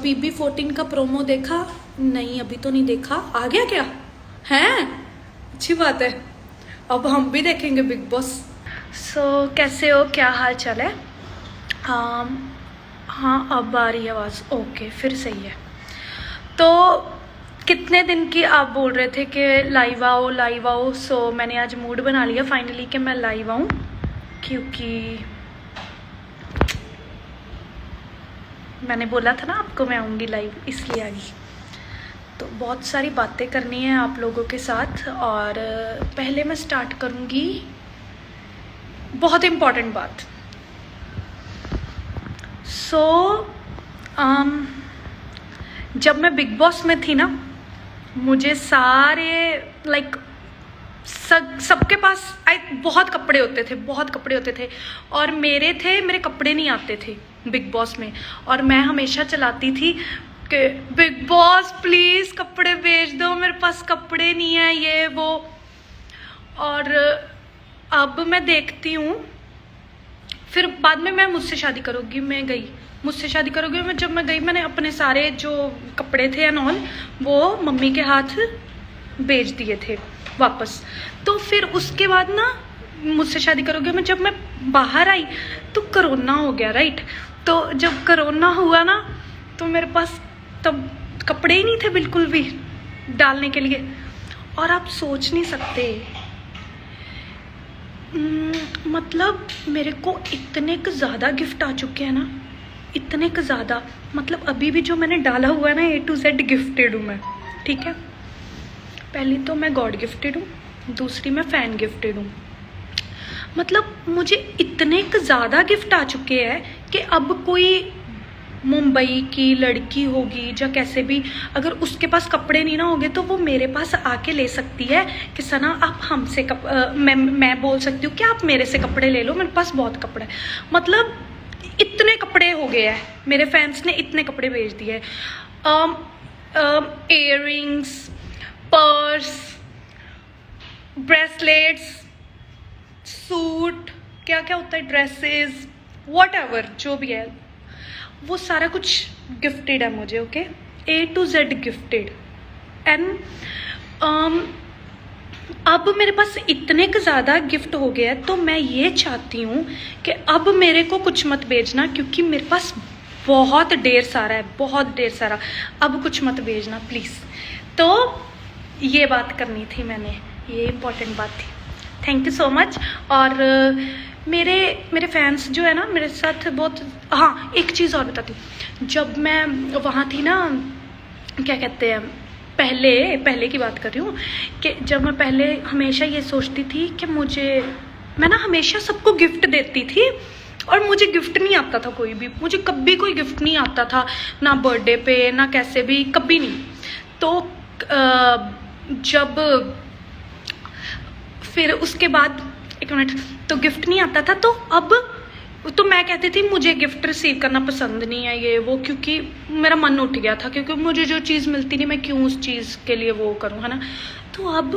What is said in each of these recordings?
BB14 का promo देखा? नहीं, अभी तो नहीं देखा। आ गया क्या? हैं? अच्छी बात है, अब हम भी देखेंगे बिग बॉस। कैसे हो, क्या हाल चाल है? हाँ, अब आ रही है आवाज़। ओके, फिर सही है। तो कितने दिन की आप बोल रहे थे कि लाइव आओ लाइव आओ, मैंने आज मूड बना लिया फाइनली कि मैं लाइव आऊँ, क्योंकि मैंने बोला था ना आपको मैं आऊँगी लाइव, इसलिए आ गई। तो बहुत सारी बातें करनी है आप लोगों के साथ, और पहले मैं स्टार्ट करूँगी बहुत इम्पॉर्टेंट बात। जब मैं बिग बॉस में थी ना, मुझे सारे सबके पास बहुत कपड़े होते थे और मेरे कपड़े नहीं आते थे बिग बॉस में, और मैं हमेशा चलाती थी कि बिग बॉस प्लीज़ कपड़े भेज दो, मेरे पास कपड़े नहीं है, ये वो। और अब मैं देखती हूँ, फिर बाद में मैं मुझसे शादी करोगी, मैं गई, मुझसे शादी करोगी। जब मैं गई, मैंने अपने सारे जो कपड़े थे एंड ऑल वो मम्मी के हाथ भेज दिए थे वापस। तो फिर उसके बाद ना, मुझसे शादी करोगे में जब मैं बाहर आई तो कोरोना हो गया, राइट? तो जब कोरोना हुआ ना, तो मेरे पास तब कपड़े ही नहीं थे बिल्कुल भी डालने के लिए। और आप सोच नहीं सकते, मतलब मेरे को इतने क ज़्यादा गिफ्ट आ चुके हैं ना, इतने क ज़्यादा, मतलब अभी भी जो मैंने डाला हुआ है ना, A to Z गिफ्टेड हूँ मैं, ठीक है? पहली तो मैं गॉड गिफ्टेड हूँ, दूसरी मैं फ़ैन गिफ्टेड हूँ। मतलब मुझे इतने क ज़्यादा गिफ्ट आ चुके हैं कि अब कोई मुंबई की लड़की होगी या कैसे भी, अगर उसके पास कपड़े नहीं ना होंगे तो वो मेरे पास आके ले सकती है कि सना आप हमसे मैं बोल सकती हूँ कि आप मेरे से कपड़े ले लो, मेरे पास बहुत कपड़े हैं। मतलब इतने कपड़े हो गए हैं, मेरे फैंस ने इतने कपड़े भेज दिए। इयररिंग्स, पर्स, ब्रेसलेट्स, सूट, क्या क्या होता है, ड्रेसेस, व्हाटएवर जो भी है, वो सारा कुछ गिफ्टेड है मुझे। Okay, A to Z gifted. And अब मेरे पास इतने का ज़्यादा गिफ्ट हो गया है, तो मैं ये चाहती हूँ कि अब मेरे को कुछ मत भेजना, क्योंकि मेरे पास बहुत ढेर सारा है, बहुत ढेर सारा। अब कुछ मत भेजना प्लीज़। तो ये बात करनी थी मैंने, ये इम्पोर्टेंट बात थी। Thank you so much. और मेरे फैंस जो है ना मेरे साथ बहुत, हाँ एक चीज़ और बताती हूँ। जब मैं वहाँ थी ना, क्या कहते हैं, पहले की बात कर रही हूँ, कि जब मैं पहले हमेशा ये सोचती थी कि मैं ना हमेशा सबको गिफ्ट देती थी, और मुझे गिफ्ट नहीं आता था कोई भी, मुझे कभी कोई गिफ्ट नहीं आता था, ना बर्थडे पे ना कैसे भी, कभी नहीं। तो जब फिर उसके बाद, एक मिनट, तो गिफ्ट नहीं आता था, तो अब तो मैं कहती थी मुझे गिफ्ट रिसीव करना पसंद नहीं है, ये वो, क्योंकि मेरा मन उठ गया था, क्योंकि मुझे जो चीज़ मिलती नहीं, मैं क्यों उस चीज़ के लिए वो करूँ, है ना? तो अब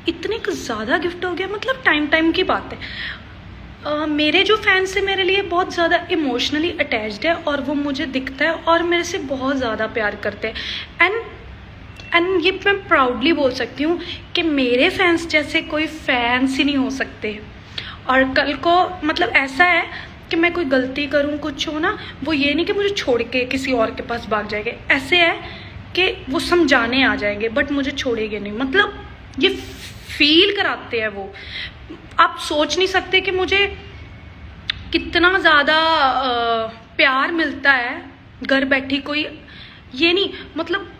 इतने ज़्यादा गिफ्ट हो गया, मतलब टाइम की बात है। मेरे जो फैंस है मेरे लिए बहुत ज़्यादा इमोशनली अटैच्ड है, और वो मुझे दिखता है और मेरे से बहुत ज़्यादा प्यार करते हैं। एंड ये मैं प्राउडली बोल सकती हूँ कि मेरे फैंस जैसे कोई फैंस ही नहीं हो सकते। और कल को मतलब ऐसा है कि मैं कोई गलती करूँ, कुछ हो ना, वो ये नहीं कि मुझे छोड़ के किसी और के पास भाग जाएंगे, ऐसे है कि वो समझाने आ जाएंगे बट मुझे छोड़ेंगे नहीं। मतलब ये फील कराते हैं वो, आप सोच नहीं सकते कि मुझे कितना ज़्यादा प्यार मिलता है घर बैठी। कोई ये नहीं, मतलब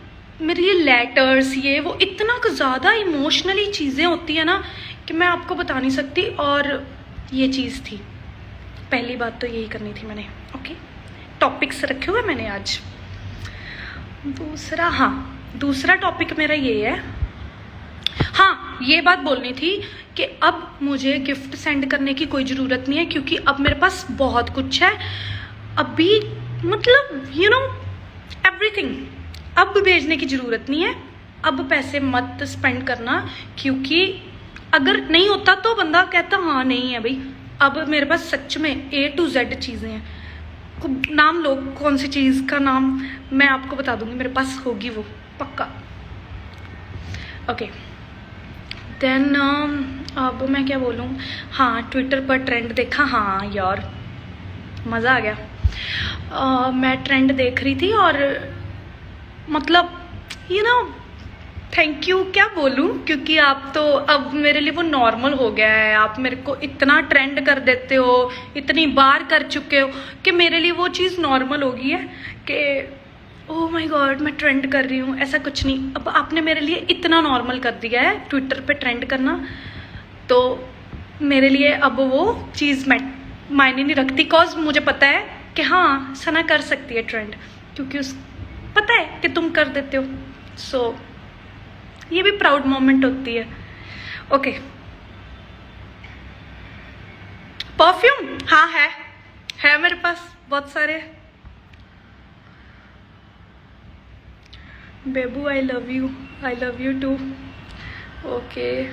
मेरे ये लेटर्स, ये वो, इतना ज़्यादा इमोशनली चीज़ें होती है ना कि मैं आपको बता नहीं सकती। और ये चीज़ थी, पहली बात तो यही करनी थी मैंने। ओके, टॉपिक्स रखे हुए मैंने आज। दूसरा टॉपिक मेरा ये है, हाँ ये बात बोलनी थी कि अब मुझे गिफ्ट सेंड करने की कोई ज़रूरत नहीं है, क्योंकि अब मेरे पास बहुत कुछ है अभी, मतलब यू नो एवरीथिंग। अब भेजने की ज़रूरत नहीं है, अब पैसे मत स्पेंड करना, क्योंकि अगर नहीं होता तो बंदा कहता हाँ नहीं है भाई। अब मेरे पास सच में A to Z चीज़ें हैं, नाम लो, कौन सी चीज़ का नाम मैं आपको बता दूंगी, मेरे पास होगी वो पक्का। ओके देन अब मैं क्या बोलूँ। हाँ, ट्विटर पर ट्रेंड देखा। हाँ यार मज़ा आ गया। मैं ट्रेंड देख रही थी और मतलब थैंक यू क्या बोलूँ, क्योंकि आप तो अब मेरे लिए वो नॉर्मल हो गया है। आप मेरे को इतना ट्रेंड कर देते हो, इतनी बार कर चुके हो कि मेरे लिए वो चीज़ नॉर्मल हो गई है कि ओह माय गॉड मैं ट्रेंड कर रही हूँ। ऐसा कुछ नहीं, अब आपने मेरे लिए इतना नॉर्मल कर दिया है ट्विटर पे ट्रेंड करना, तो मेरे लिए अब वो चीज़ मायने नहीं रखती। कॉज मुझे पता है कि हाँ सना कर सकती है ट्रेंड, क्योंकि उस पता है कि तुम कर देते हो। सो ये भी प्राउड मोमेंट होती है। ओके परफ्यूम हाँ है मेरे पास बहुत सारे। बेबू I love you too. Okay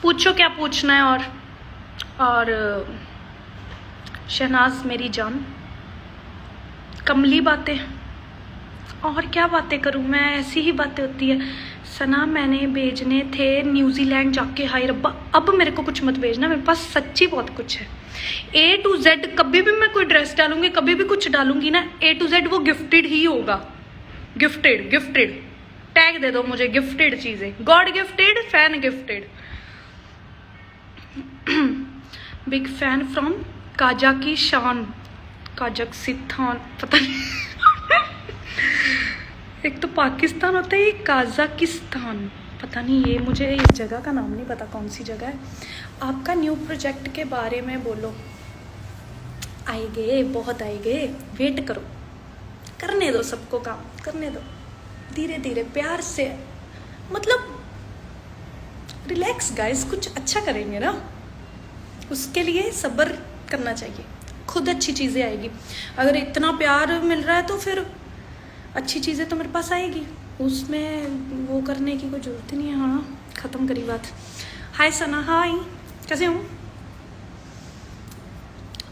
पूछो क्या पूछना है। और शहनाज मेरी जान, कमली बातें, और क्या बातें करूं मैं, ऐसी ही बातें होती है। सना मैंने भेजने थे न्यूजीलैंड जाके, हाय रब्बा अब मेरे को कुछ मत भेजना, मेरे पास सच्ची बहुत कुछ है। A to Z कभी भी मैं कोई ड्रेस डालूंगी, कभी भी कुछ डालूंगी ना, A to Z वो गिफ्टेड ही होगा। गिफ्टेड टैग दे दो मुझे, गिफ्टेड चीजें, God gifted, fan gifted. Big fan from Kazakhstan, पता नहीं एक तो पाकिस्तान होता है, एक काजाकिस्तान, पता नहीं, ये मुझे इस जगह का नाम नहीं पता कौन सी जगह है। आपका न्यू प्रोजेक्ट के बारे में बोलो। आएंगे, बहुत आएंगे, वेट करो, करने दो, सबको काम करने दो, धीरे धीरे प्यार से, मतलब रिलैक्स गाइस, कुछ अच्छा करेंगे ना, उसके लिए सब्र करना चाहिए, खुद अच्छी चीज़ें आएगी। अगर इतना प्यार मिल रहा है तो फिर अच्छी चीज़ें तो मेरे पास आएगी, उसमें वो करने की कोई ज़रूरत नहीं है। हाँ ख़त्म करी बात। हाय सना, हाय कैसे हूँ।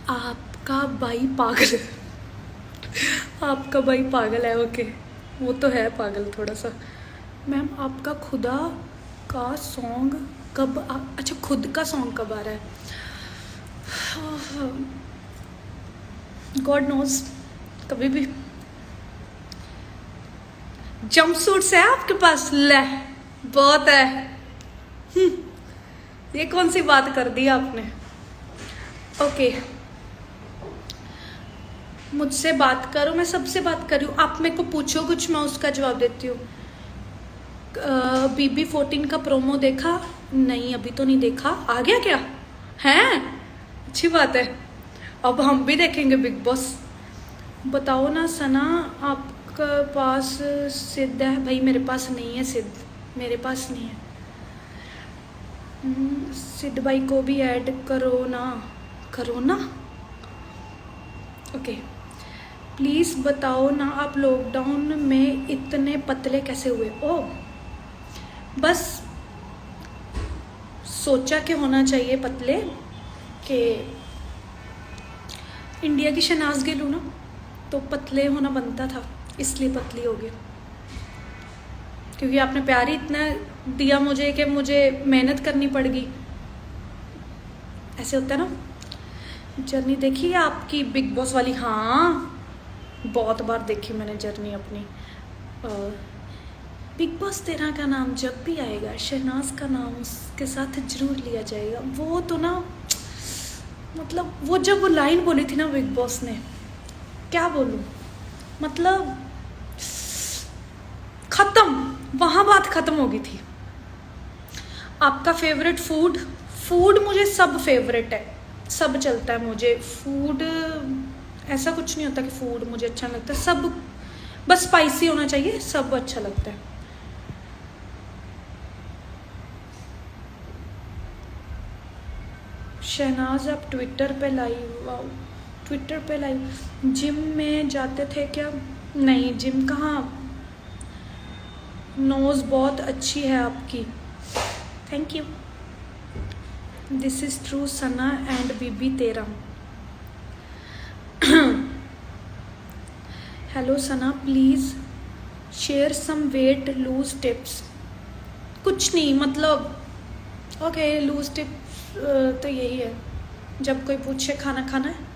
आपका भाई पागल है आपका भाई पागल है। ओके वो तो है पागल थोड़ा सा। मैम आपका खुदा का सॉन्ग कब अच्छा खुद का सॉन्ग कब आ रहा है। गॉड नोज, कभी भी। जंप सूट्स है आपके पास, ले बहुत है। ये कौन सी बात कर दी आपने। ओके मुझसे बात करो, मैं सबसे बात कर रही हूँ, आप मेरे को पूछो कुछ, मैं उसका जवाब देती हूँ। BB14 का प्रोमो देखा? नहीं अभी तो नहीं देखा, आ गया क्या है, अच्छी बात है, अब हम भी देखेंगे बिग बॉस। बताओ ना सना आपके पास सिद्ध है। भाई मेरे पास नहीं है सिद्ध, मेरे पास नहीं है। सिद्ध भाई को भी ऐड करो ना। ओके प्लीज़ बताओ ना आप लॉकडाउन में इतने पतले कैसे हुए। ओ बस सोचा कि होना चाहिए पतले, कि इंडिया की शहनाज गिल हूँ ना, तो पतले होना बनता था, इसलिए पतली हो गई, क्योंकि आपने प्यार ही इतना दिया मुझे कि मुझे मेहनत करनी पड़ गई। ऐसे होता है ना। जर्नी देखी है आपकी बिग बॉस वाली? हाँ बहुत बार देखी मैंने जर्नी अपनी। बिग बॉस 13 का नाम जब भी आएगा शहनाज का नाम उसके साथ जरूर लिया जाएगा। वो तो ना मतलब वो जब वो लाइन बोली थी ना बिग बॉस ने, क्या बोलूं, मतलब खत्म, वहाँ बात खत्म हो गई थी। आपका फेवरेट फूड मुझे सब फेवरेट है, सब चलता है मुझे। फूड ऐसा कुछ नहीं होता कि फूड मुझे अच्छा लगता है, सब बस स्पाइसी होना चाहिए, सब अच्छा लगता है। शहनाज आप ट्विटर पे लाइव जिम में जाते थे क्या? नहीं जिम कहाँ। नोज़ बहुत अच्छी है आपकी, thank you. This is true Sana and बीबी तेरा। Hello Sana, please share some weight lose tips. कुछ नहीं, मतलब ओके लूज टिप्स तो यही है, जब कोई पूछे खाना खाना है,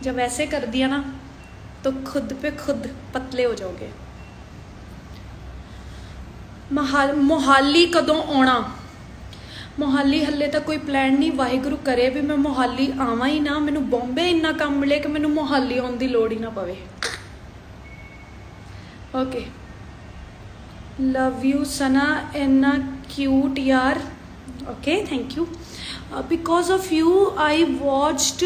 जब ऐसे कर दिया ना तो खुद पे खुद पतले हो जाओगे। मोहाली कदों आना? मोहाली हले तक कोई प्लान नहीं, वाहिगुरु करे भी मैं मोहाली आवां ही ना, मैनू बॉम्बे इन्ना काम मिले कि मैनू मोहाली आउण दी लोड़ ही ना पवे। ओके, लव यू सना, इन्ना क्यूट यार। Okay thank you, because of you I watched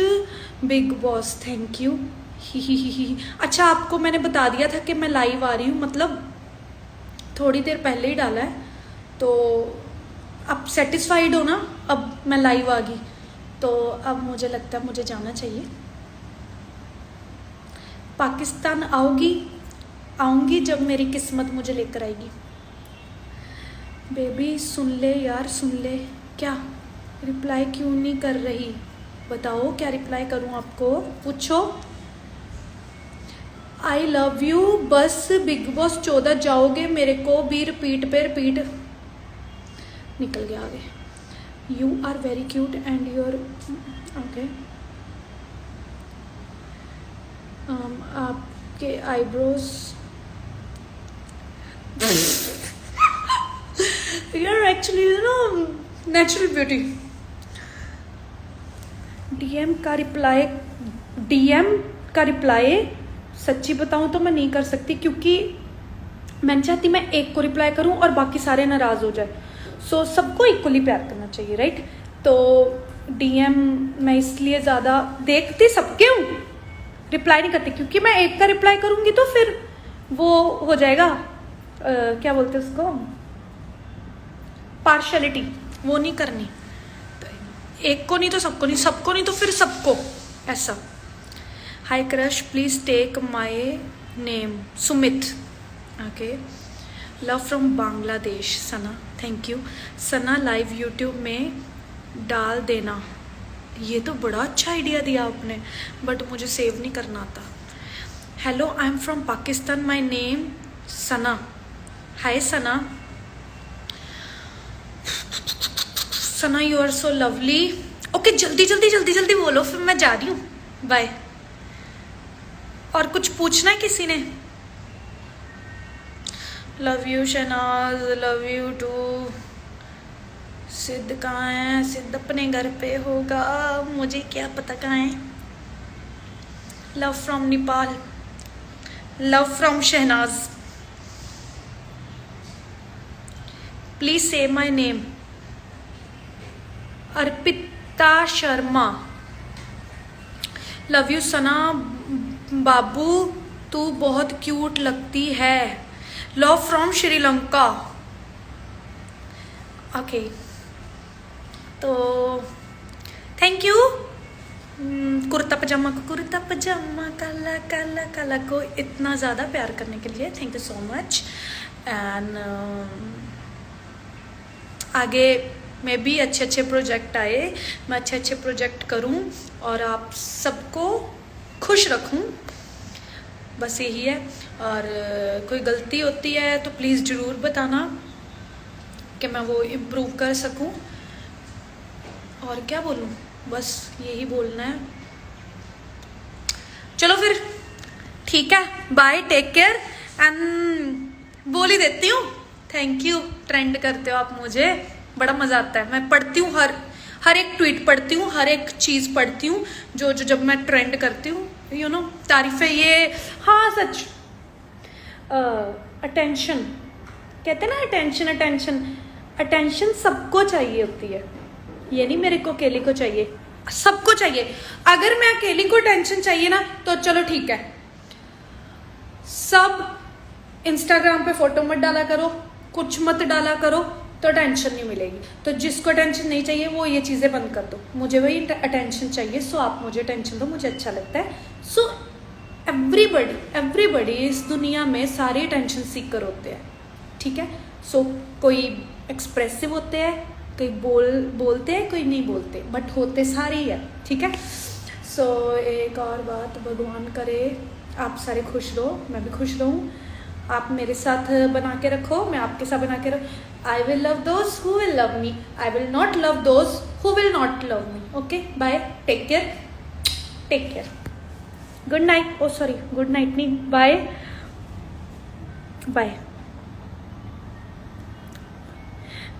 Big Boss, thank you. ही। अच्छा, आपको मैंने बता दिया था कि मैं लाइव आ रही हूँ, मतलब थोड़ी देर पहले ही डाला है, तो अब सेटिस्फाइड हो ना? अब मैं लाइव आ गई तो अब मुझे लगता है मुझे जाना चाहिए। पाकिस्तान आऊँगी जब मेरी किस्मत मुझे लेकर आएगी। बेबी सुन ले यार, सुन ले। क्या रिप्लाई क्यों नहीं कर रही? बताओ क्या रिप्लाई करूँ आपको, पूछो। आई लव यू, बस बिग बॉस 14 जाओगे मेरे को भी रिपीट पे रिपीट। निकल गया आगे। You are very cute and your okay. आपके आईब्रोज यार एक्चुअली ना नेचुरल ब्यूटी। डीएम का रिप्लाई सच्ची बताऊं तो मैं नहीं कर सकती, क्योंकि मैं चाहती मैं एक को रिप्लाई करूं और बाकी सारे नाराज हो जाए। सो सबको इक्वली प्यार करना चाहिए, राइट? तो डीएम मैं इसलिए ज़्यादा देखती सबके हूँ, रिप्लाई नहीं करती, क्योंकि मैं एक का रिप्लाई करूँगी तो फिर वो हो जाएगा क्या बोलते हैं उसको, पार्शलिटी, वो नहीं करनी। तो एक को नहीं तो सबको नहीं, सबको नहीं तो फिर सबको, ऐसा। Hi crush, please take my name Sumit. Okay, love from Bangladesh Sana, thank you. Sana live YouTube में डाल देना। ये तो बड़ा अच्छा आइडिया दिया आपने, बट मुझे सेव नहीं करना आता। Hello, I am from Pakistan, my name Sana. Hi Sana, Sana you are so lovely. Okay, जल्दी जल्दी जल्दी जल्दी बोलो, फिर मैं जा रही हूँ, बाय। और कुछ पूछना है किसी ने? Love you Shehnaaz, love you too. Sidh कहाँ है? सिद्ध अपने घर पे होगा, मुझे क्या पता कहाँ है। Love from Nepal, love from Shehnaz. Please say my name. Arpita Sharma, love you Sana बाबू, तू बहुत क्यूट लगती है। Love from Sri Lanka. ओके, तो थैंक यू। कुर्ता पजामा को कुर्ता पजामा, काला काला काला को इतना ज़्यादा प्यार करने के लिए thank you so much. And आगे में भी अच्छे अच्छे प्रोजेक्ट आए, मैं अच्छे अच्छे प्रोजेक्ट करूं और आप सबको खुश रखूं, बस यही है। और कोई गलती होती है तो प्लीज़ ज़रूर बताना कि मैं वो इम्प्रूव कर सकूं। और क्या बोलूं, बस यही बोलना है। चलो फिर ठीक है, बाय, टेक केयर एंड बोल ही देती हूँ। थैंक यू, ट्रेंड करते हो आप मुझे, बड़ा मज़ा आता है। मैं पढ़ती हूँ, हर एक ट्वीट पढ़ती हूँ, हर एक चीज़ पढ़ती हूँ जो जब मैं ट्रेंड करती हूँ, यू नो, तारीफ़ें। ये हाँ सच, अटेंशन कहते हैं ना, अटेंशन अटेंशन अटेंशन सबको चाहिए होती है, ये नहीं मेरे को अकेले को चाहिए, सबको चाहिए। अगर मैं अकेली को अटेंशन चाहिए ना तो चलो ठीक है, सब इंस्टाग्राम पे फोटो मत डाला करो, कुछ मत डाला करो, तो अटेंशन नहीं मिलेगी। तो जिसको अटेंशन नहीं चाहिए वो ये चीज़ें बंद कर दो। मुझे वही अटेंशन चाहिए, सो आप मुझे अटेंशन दो, मुझे अच्छा लगता है। सो एवरीबडी इस दुनिया में सारे अटेंशन सीकर होते हैं, ठीक है। सो कोई एक्सप्रेसिव होते हैं, कोई बोलते हैं, कोई नहीं बोलते, बट होते सारे ही है, ठीक है। सो एक और बात, भगवान करे आप सारे खुश रहो, मैं भी खुश रहूँ, आप मेरे साथ बना के रखो, मैं आपके साथ बना के रखो। I will love those who will love me, I will not love those who will not love me. Okay, bye, take care, take care, good night. Oh sorry, good night नहीं, बाय बाय।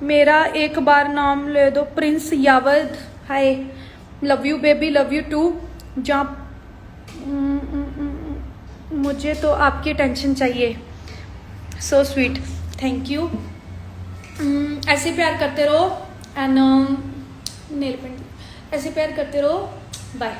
मेरा एक बार नाम ले दो, Prince Yadav. Hi, love you baby, love you too. जहाँ मुझे तो आपकी अटेंशन चाहिए, सो स्वीट, थैंक यू। ऐसे प्यार करते रहो, एंड नेल पेंट, ऐसे प्यार करते रहो, बाय।